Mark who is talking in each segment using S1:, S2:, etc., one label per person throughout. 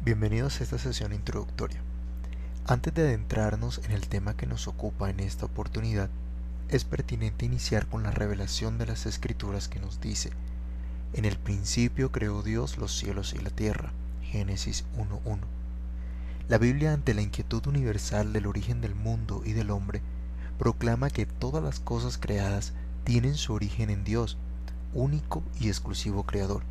S1: Bienvenidos a esta sesión introductoria. Antes de adentrarnos en el tema que nos ocupa en esta oportunidad, es pertinente iniciar con la revelación de las Escrituras que nos dice: en el principio creó Dios los cielos y la tierra. Génesis 1:1. La Biblia, ante la inquietud universal del origen del mundo y del hombre, proclama que todas las cosas creadas tienen su origen en Dios, único y exclusivo creador.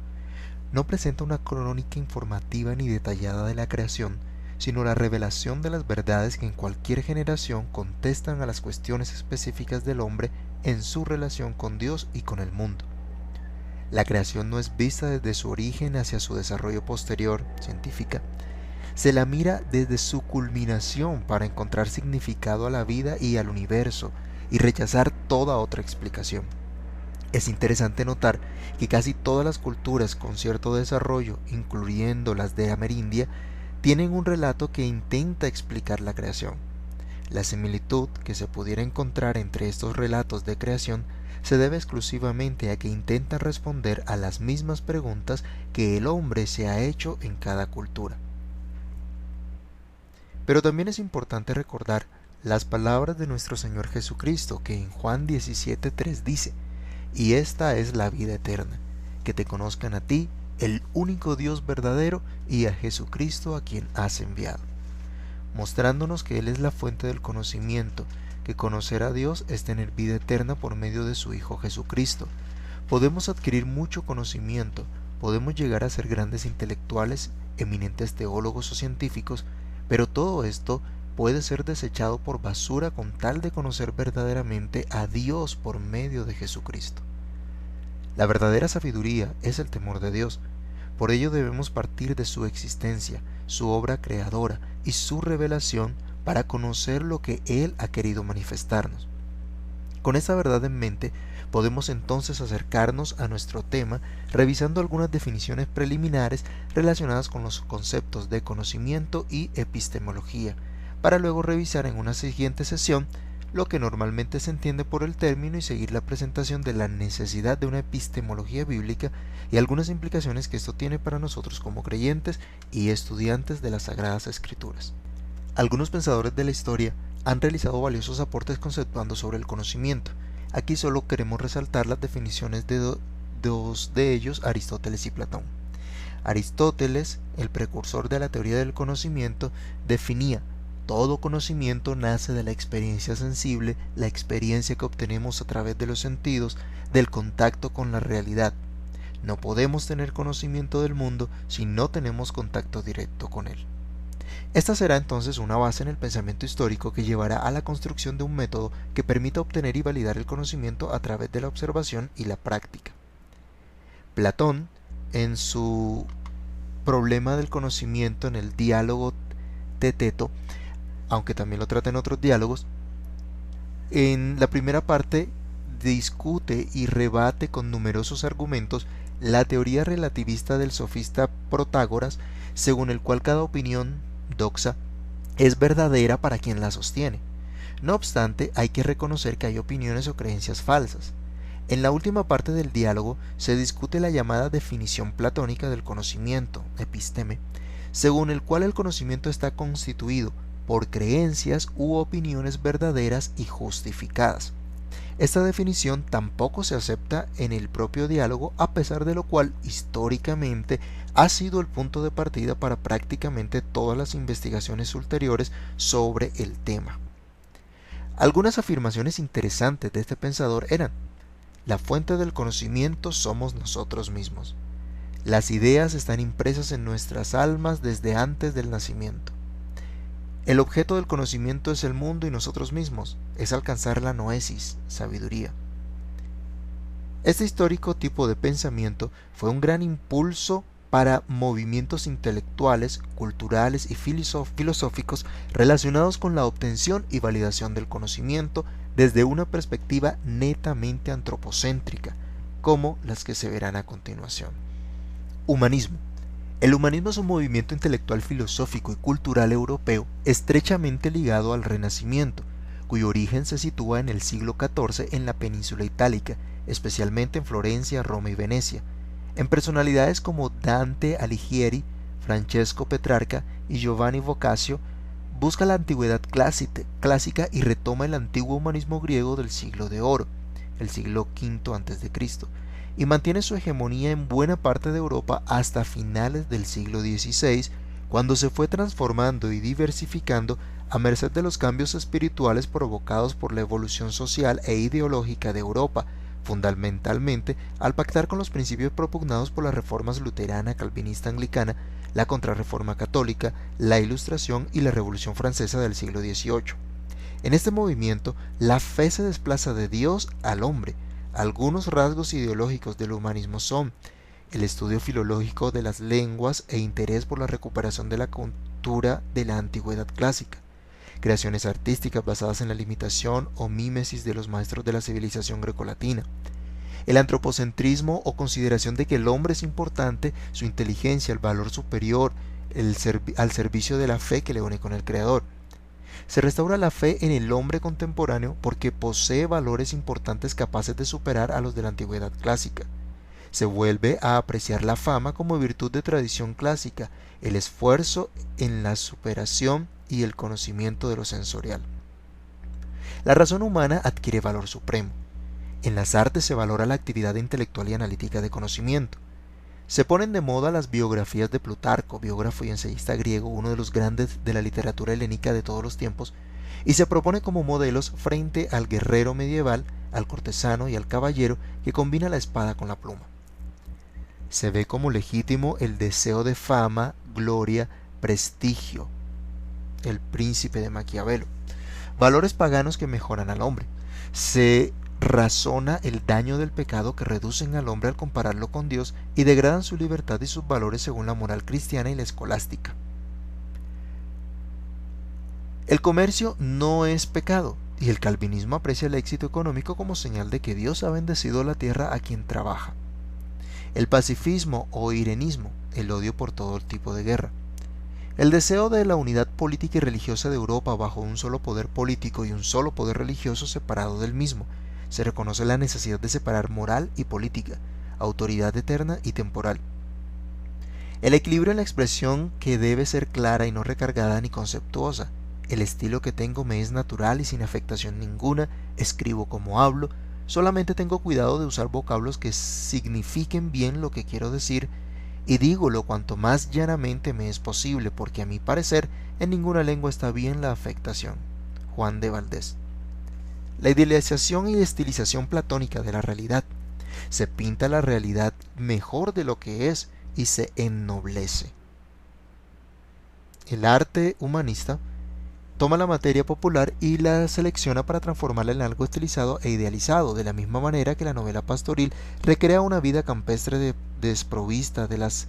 S1: No presenta una crónica informativa ni detallada de la creación, sino la revelación de las verdades que en cualquier generación contestan a las cuestiones específicas del hombre en su relación con Dios y con el mundo. La creación no es vista desde su origen hacia su desarrollo posterior, científica. Se la mira desde su culminación para encontrar significado a la vida y al universo y rechazar toda otra explicación. Es interesante notar que casi todas las culturas con cierto desarrollo, incluyendo las de Amerindia, tienen un relato que intenta explicar la creación. La similitud que se pudiera encontrar entre estos relatos de creación se debe exclusivamente a que intentan responder a las mismas preguntas que el hombre se ha hecho en cada cultura. Pero también es importante recordar las palabras de nuestro Señor Jesucristo, que en Juan 17:3 dice: y esta es la vida eterna, que te conozcan a ti, el único Dios verdadero, y a Jesucristo a quien has enviado, mostrándonos que Él es la fuente del conocimiento, que conocer a Dios es tener vida eterna por medio de su Hijo Jesucristo. Podemos adquirir mucho conocimiento, podemos llegar a ser grandes intelectuales, eminentes teólogos o científicos, pero todo esto puede ser desechado por basura con tal de conocer verdaderamente a Dios por medio de Jesucristo. La verdadera sabiduría es el temor de Dios. Por ello debemos partir de su existencia, su obra creadora y su revelación para conocer lo que Él ha querido manifestarnos. Con esta verdad en mente, podemos entonces acercarnos a nuestro tema revisando algunas definiciones preliminares relacionadas con los conceptos de conocimiento y epistemología, para luego revisar en una siguiente sesión lo que normalmente se entiende por el término y seguir la presentación de la necesidad de una epistemología bíblica y algunas implicaciones que esto tiene para nosotros como creyentes y estudiantes de las Sagradas Escrituras. Algunos pensadores de la historia han realizado valiosos aportes conceptuando sobre el conocimiento. Aquí solo queremos resaltar las definiciones de dos de ellos, Aristóteles y Platón. Aristóteles, el precursor de la teoría del conocimiento, definía: todo conocimiento nace de la experiencia sensible, la experiencia que obtenemos a través de los sentidos, del contacto con la realidad. No podemos tener conocimiento del mundo si no tenemos contacto directo con él. Esta será entonces una base en el pensamiento histórico que llevará a la construcción de un método que permita obtener y validar el conocimiento a través de la observación y la práctica. Platón, en su problema del conocimiento en el diálogo Teteto, aunque también lo trata en otros diálogos, en la primera parte discute y rebate con numerosos argumentos la teoría relativista del sofista Protágoras, según el cual cada opinión, doxa, es verdadera para quien la sostiene. No obstante, hay que reconocer que hay opiniones o creencias falsas. En la última parte del diálogo se discute la llamada definición platónica del conocimiento, episteme, según el cual el conocimiento está constituido por creencias u opiniones verdaderas y justificadas. Esta definición tampoco se acepta en el propio diálogo, a pesar de lo cual históricamente ha sido el punto de partida para prácticamente todas las investigaciones ulteriores sobre el tema. Algunas afirmaciones interesantes de este pensador eran: la fuente del conocimiento somos nosotros mismos. Las ideas están impresas en nuestras almas desde antes del nacimiento. El objeto del conocimiento es el mundo y nosotros mismos, es alcanzar la noesis, sabiduría. Este histórico tipo de pensamiento fue un gran impulso para movimientos intelectuales, culturales y filosóficos relacionados con la obtención y validación del conocimiento desde una perspectiva netamente antropocéntrica, como las que se verán a continuación. Humanismo. El humanismo es un movimiento intelectual, filosófico y cultural europeo estrechamente ligado al Renacimiento, cuyo origen se sitúa en el siglo XIV en la península itálica, especialmente en Florencia, Roma y Venecia, en personalidades como Dante Alighieri, Francesco Petrarca y Giovanni Boccaccio, busca la antigüedad clásica y retoma el antiguo humanismo griego del siglo de oro, el siglo V a.C., y mantiene su hegemonía en buena parte de Europa hasta finales del siglo XVI, cuando se fue transformando y diversificando a merced de los cambios espirituales provocados por la evolución social e ideológica de Europa, fundamentalmente al pactar con los principios propugnados por las reformas luterana, calvinista, anglicana, la contrarreforma católica, la Ilustración y la Revolución Francesa del siglo XVIII. En este movimiento, la fe se desplaza de Dios al hombre. Algunos rasgos ideológicos del humanismo son el estudio filológico de las lenguas e interés por la recuperación de la cultura de la antigüedad clásica, creaciones artísticas basadas en la imitación o mímesis de los maestros de la civilización grecolatina, el antropocentrismo o consideración de que el hombre es importante, su inteligencia, el valor superior, al servicio de la fe que le une con el Creador. Se restaura la fe en el hombre contemporáneo porque posee valores importantes capaces de superar a los de la antigüedad clásica. Se vuelve a apreciar la fama como virtud de tradición clásica, el esfuerzo en la superación y el conocimiento de lo sensorial. La razón humana adquiere valor supremo. En las artes se valora la actividad intelectual y analítica de conocimiento. Se ponen de moda las biografías de Plutarco, biógrafo y ensayista griego, uno de los grandes de la literatura helénica de todos los tiempos, y se propone como modelos frente al guerrero medieval, al cortesano y al caballero que combina la espada con la pluma. Se ve como legítimo el deseo de fama, gloria, prestigio, el príncipe de Maquiavelo, valores paganos que mejoran al hombre. Se razona el daño del pecado que reducen al hombre al compararlo con Dios y degradan su libertad y sus valores según la moral cristiana y la escolástica. El comercio no es pecado y el calvinismo aprecia el éxito económico como señal de que Dios ha bendecido la tierra a quien trabaja. El pacifismo o irenismo, el odio por todo tipo de guerra. El deseo de la unidad política y religiosa de Europa bajo un solo poder político y un solo poder religioso separado del mismo. Se reconoce la necesidad de separar moral y política, autoridad eterna y temporal. El equilibrio en la expresión que debe ser clara y no recargada ni conceptuosa. El estilo que tengo me es natural y sin afectación ninguna, escribo como hablo, solamente tengo cuidado de usar vocablos que signifiquen bien lo que quiero decir y dígolo cuanto más llanamente me es posible, porque a mi parecer en ninguna lengua está bien la afectación. Juan de Valdés. La idealización y estilización platónica de la realidad. Se pinta la realidad mejor de lo que es y se ennoblece. El arte humanista toma la materia popular y la selecciona para transformarla en algo estilizado e idealizado, de la misma manera que la novela pastoril recrea una vida campestre desprovista de las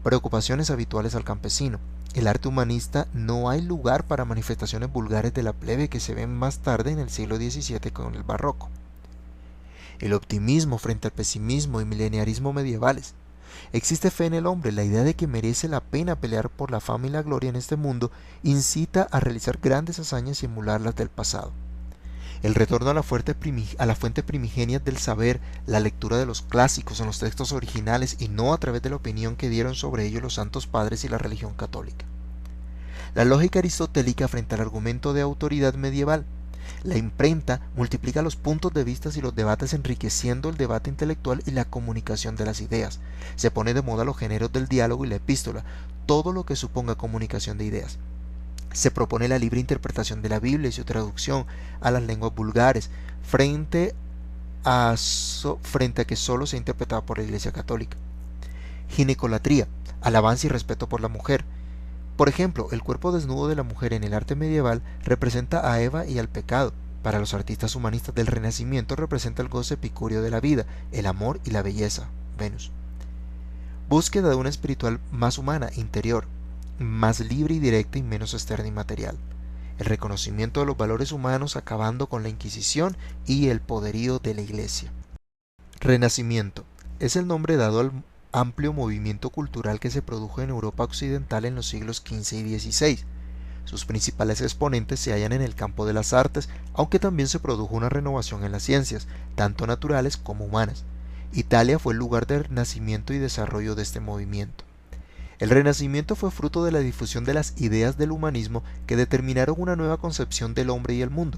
S1: preocupaciones habituales al campesino. El arte humanista no hay lugar para manifestaciones vulgares de la plebe que se ven más tarde en el siglo XVII con el barroco. El optimismo frente al pesimismo y mileniarismo medievales. Existe fe en el hombre, la idea de que merece la pena pelear por la fama y la gloria en este mundo incita a realizar grandes hazañas y emular las del pasado. El retorno a la fuente primigenia del saber, la lectura de los clásicos en los textos originales y no a través de la opinión que dieron sobre ello los santos padres y la religión católica. La lógica aristotélica frente al argumento de autoridad medieval. La imprenta multiplica los puntos de vista y los debates, enriqueciendo el debate intelectual y la comunicación de las ideas. Se pone de moda los géneros del diálogo y la epístola, todo lo que suponga comunicación de ideas. Se propone la libre interpretación de la Biblia y su traducción a las lenguas vulgares, frente a que solo sea interpretada por la Iglesia Católica. Ginecolatría, alabanza y respeto por la mujer. Por ejemplo, el cuerpo desnudo de la mujer en el arte medieval representa a Eva y al pecado. Para los artistas humanistas del Renacimiento representa el goce epicúreo de la vida, el amor y la belleza, Venus. Búsqueda de una espiritual más humana, interior, más libre y directa y menos externa y material. El reconocimiento de los valores humanos acabando con la Inquisición y el poderío de la Iglesia. Renacimiento es el nombre dado al amplio movimiento cultural que se produjo en Europa occidental en los siglos XV y XVI. Sus principales exponentes se hallan en el campo de las artes, aunque también se produjo una renovación en las ciencias, tanto naturales como humanas. Italia fue el lugar de nacimiento y desarrollo de este movimiento. El Renacimiento fue fruto de la difusión de las ideas del humanismo que determinaron una nueva concepción del hombre y el mundo.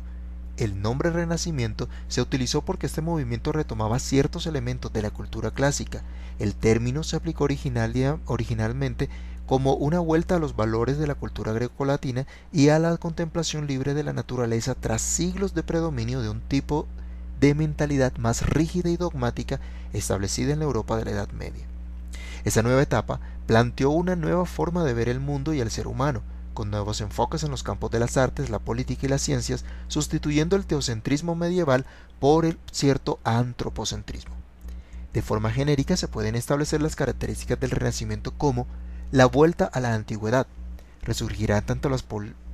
S1: El nombre Renacimiento se utilizó porque este movimiento retomaba ciertos elementos de la cultura clásica. El término se aplicó originalmente como una vuelta a los valores de la cultura grecolatina y a la contemplación libre de la naturaleza tras siglos de predominio de un tipo de mentalidad más rígida y dogmática establecida en la Europa de la Edad Media. Esa nueva etapa planteó una nueva forma de ver el mundo y el ser humano, con nuevos enfoques en los campos de las artes, la política y las ciencias, sustituyendo el teocentrismo medieval por el cierto antropocentrismo. De forma genérica se pueden establecer las características del Renacimiento como la vuelta a la antigüedad. Resurgirán tanto las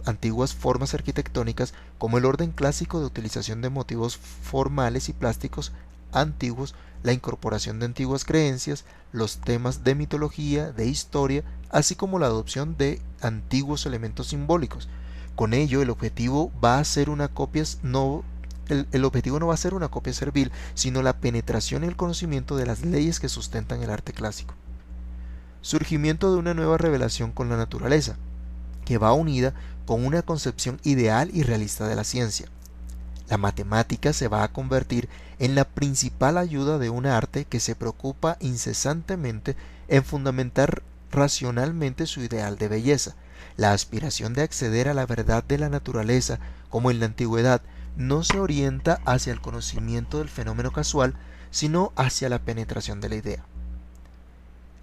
S1: antiguas formas arquitectónicas como el orden clásico de utilización de motivos formales y plásticos antiguos, la incorporación de antiguas creencias, los temas de mitología, de historia, así como la adopción de antiguos elementos simbólicos. Con ello, el objetivo no va a ser una copia servil, sino la penetración y el conocimiento de las leyes que sustentan el arte clásico. Surgimiento de una nueva revelación con la naturaleza, que va unida con una concepción ideal y realista de la ciencia. La matemática se va a convertir en la principal ayuda de un arte que se preocupa incesantemente en fundamentar racionalmente su ideal de belleza. La aspiración de acceder a la verdad de la naturaleza, como en la antigüedad, no se orienta hacia el conocimiento del fenómeno casual, sino hacia la penetración de la idea.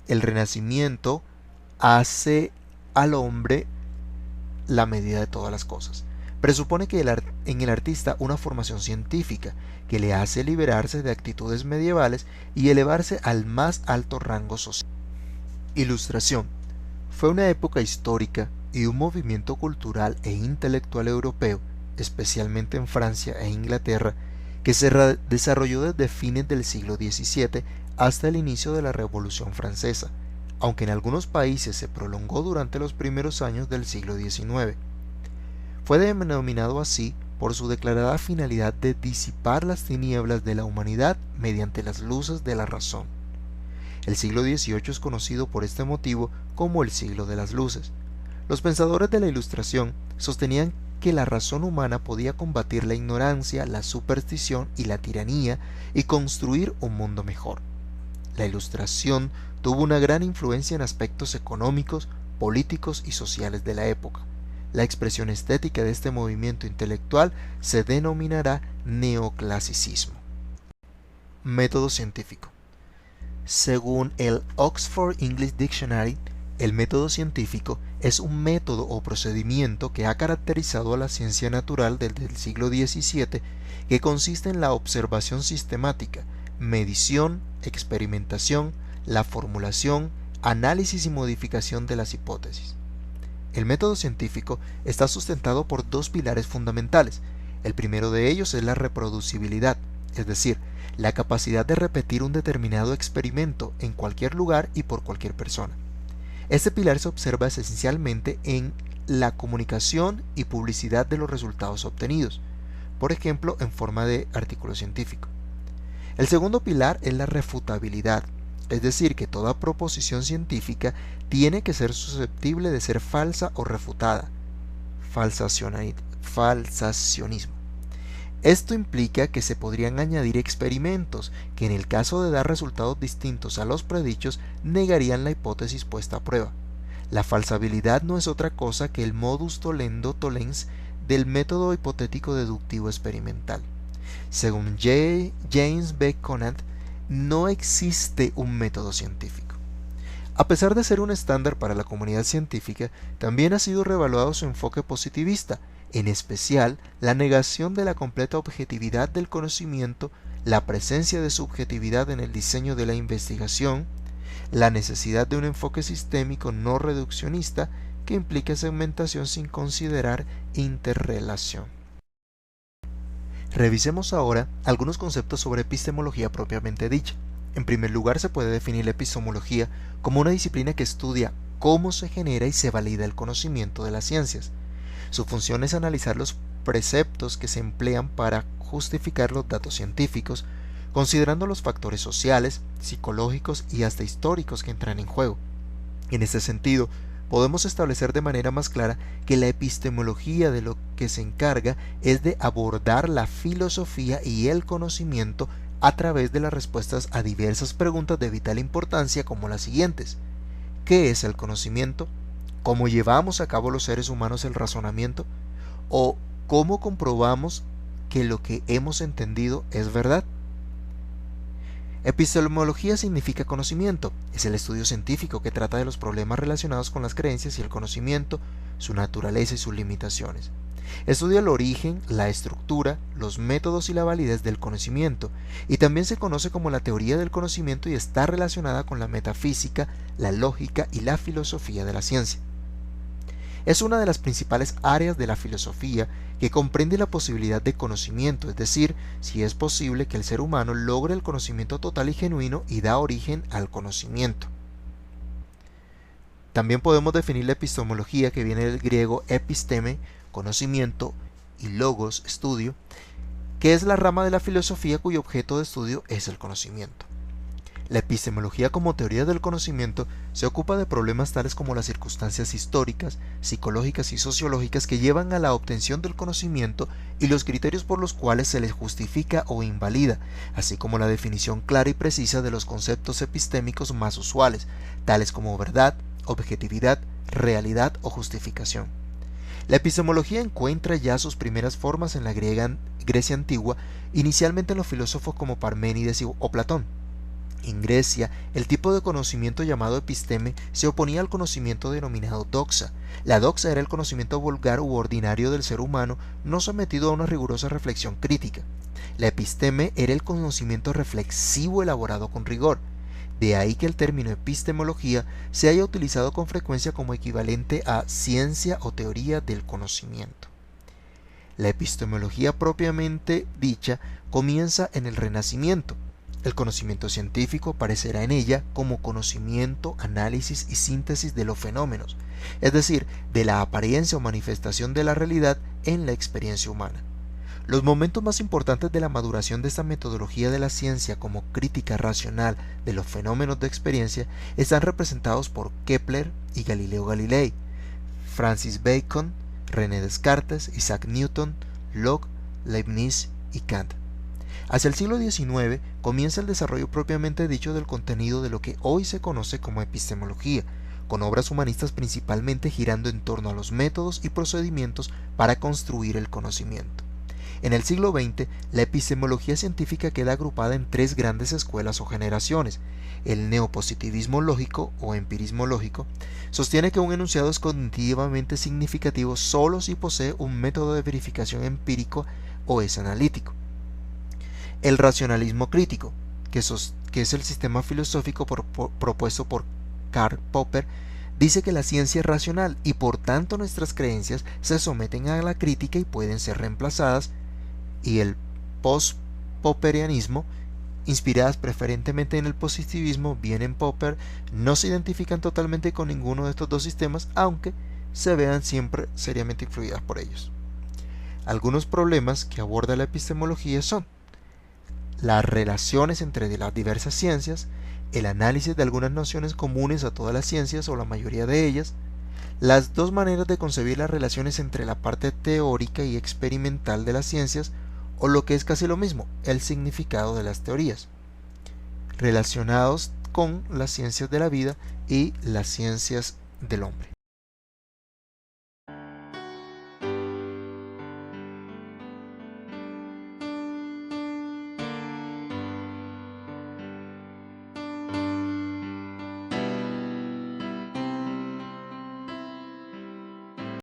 S1: El Renacimiento hace al hombre la medida de todas las cosas. Presupone que en el artista una formación científica que le hace liberarse de actitudes medievales y elevarse al más alto rango social. Ilustración. Fue una época histórica y un movimiento cultural e intelectual europeo, especialmente en Francia e Inglaterra, que se desarrolló desde fines del siglo XVII hasta el inicio de la Revolución Francesa, aunque en algunos países se prolongó durante los primeros años del siglo XIX. Fue denominado así por su declarada finalidad de disipar las tinieblas de la humanidad mediante las luces de la razón. El siglo XVIII es conocido por este motivo como el siglo de las luces. Los pensadores de la Ilustración sostenían que la razón humana podía combatir la ignorancia, la superstición y la tiranía y construir un mundo mejor. La Ilustración tuvo una gran influencia en aspectos económicos, políticos y sociales de la época. La expresión estética de este movimiento intelectual se denominará neoclasicismo. Método científico. Según el Oxford English Dictionary, el método científico es un método o procedimiento que ha caracterizado a la ciencia natural desde el siglo XVII, que consiste en la observación sistemática, medición, experimentación, la formulación, análisis y modificación de las hipótesis. El método científico está sustentado por dos pilares fundamentales. El primero de ellos es la reproducibilidad, es decir, la capacidad de repetir un determinado experimento en cualquier lugar y por cualquier persona. Este pilar se observa esencialmente en la comunicación y publicidad de los resultados obtenidos, por ejemplo, en forma de artículo científico. El segundo pilar es la refutabilidad, es decir, que toda proposición científica tiene que ser susceptible de ser falsa o refutada. Falsacionismo. Esto implica que se podrían añadir experimentos que en el caso de dar resultados distintos a los predichos negarían la hipótesis puesta a prueba. La falsabilidad no es otra cosa que el modus tollens del método hipotético deductivo experimental. Según James B. Conant, no existe un método científico. A pesar de ser un estándar para la comunidad científica, también ha sido revaluado su enfoque positivista, en especial la negación de la completa objetividad del conocimiento, la presencia de subjetividad en el diseño de la investigación, la necesidad de un enfoque sistémico no reduccionista que implique segmentación sin considerar interrelación. Revisemos ahora algunos conceptos sobre epistemología propiamente dicha. En primer lugar, se puede definir la epistemología como una disciplina que estudia cómo se genera y se valida el conocimiento de las ciencias. Su función es analizar los preceptos que se emplean para justificar los datos científicos, considerando los factores sociales, psicológicos y hasta históricos que entran en juego. En este sentido, podemos establecer de manera más clara que la epistemología de lo que se encarga es de abordar la filosofía y el conocimiento a través de las respuestas a diversas preguntas de vital importancia como las siguientes: ¿qué es el conocimiento? ¿Cómo llevamos a cabo los seres humanos el razonamiento? ¿O cómo comprobamos que lo que hemos entendido es verdad? Epistemología significa conocimiento, es el estudio científico que trata de los problemas relacionados con las creencias y el conocimiento, su naturaleza y sus limitaciones. Estudia el origen, la estructura, los métodos y la validez del conocimiento, y también se conoce como la teoría del conocimiento y está relacionada con la metafísica, la lógica y la filosofía de la ciencia. Es una de las principales áreas de la filosofía que comprende la posibilidad de conocimiento, es decir, si es posible que el ser humano logre el conocimiento total y genuino y da origen al conocimiento. También podemos definir la epistemología, que viene del griego episteme, conocimiento, y logos, estudio, que es la rama de la filosofía cuyo objeto de estudio es el conocimiento. La epistemología como teoría del conocimiento se ocupa de problemas tales como las circunstancias históricas, psicológicas y sociológicas que llevan a la obtención del conocimiento y los criterios por los cuales se les justifica o invalida, así como la definición clara y precisa de los conceptos epistémicos más usuales, tales como verdad, objetividad, realidad o justificación. La epistemología encuentra ya sus primeras formas en la Grecia antigua, inicialmente en los filósofos como Parménides o Platón. En Grecia, el tipo de conocimiento llamado episteme se oponía al conocimiento denominado doxa. La doxa era el conocimiento vulgar u ordinario del ser humano, no sometido a una rigurosa reflexión crítica. La episteme era el conocimiento reflexivo elaborado con rigor. De ahí que el término epistemología se haya utilizado con frecuencia como equivalente a ciencia o teoría del conocimiento. La epistemología propiamente dicha comienza en el Renacimiento. El conocimiento científico aparecerá en ella como conocimiento, análisis y síntesis de los fenómenos, es decir, de la apariencia o manifestación de la realidad en la experiencia humana. Los momentos más importantes de la maduración de esta metodología de la ciencia como crítica racional de los fenómenos de experiencia están representados por Kepler y Galileo Galilei, Francis Bacon, René Descartes, Isaac Newton, Locke, Leibniz y Kant. Hacia el siglo XIX comienza el desarrollo propiamente dicho del contenido de lo que hoy se conoce como epistemología, con obras humanistas principalmente girando en torno a los métodos y procedimientos para construir el conocimiento. En el siglo XX, la epistemología científica queda agrupada en tres grandes escuelas o generaciones. El neopositivismo lógico o empirismo lógico sostiene que un enunciado es cognitivamente significativo solo si posee un método de verificación empírico o es analítico. El racionalismo crítico, que es el sistema filosófico propuesto por Karl Popper, dice que la ciencia es racional y por tanto nuestras creencias se someten a la crítica y pueden ser reemplazadas, y el post-popperianismo, inspiradas preferentemente en el positivismo, bien en Popper, no se identifican totalmente con ninguno de estos dos sistemas, aunque se vean siempre seriamente influidas por ellos. Algunos problemas que aborda la epistemología son las relaciones entre las diversas ciencias, el análisis de algunas nociones comunes a todas las ciencias o la mayoría de ellas, las dos maneras de concebir las relaciones entre la parte teórica y experimental de las ciencias, o lo que es casi lo mismo, el significado de las teorías, relacionados con las ciencias de la vida y las ciencias del hombre.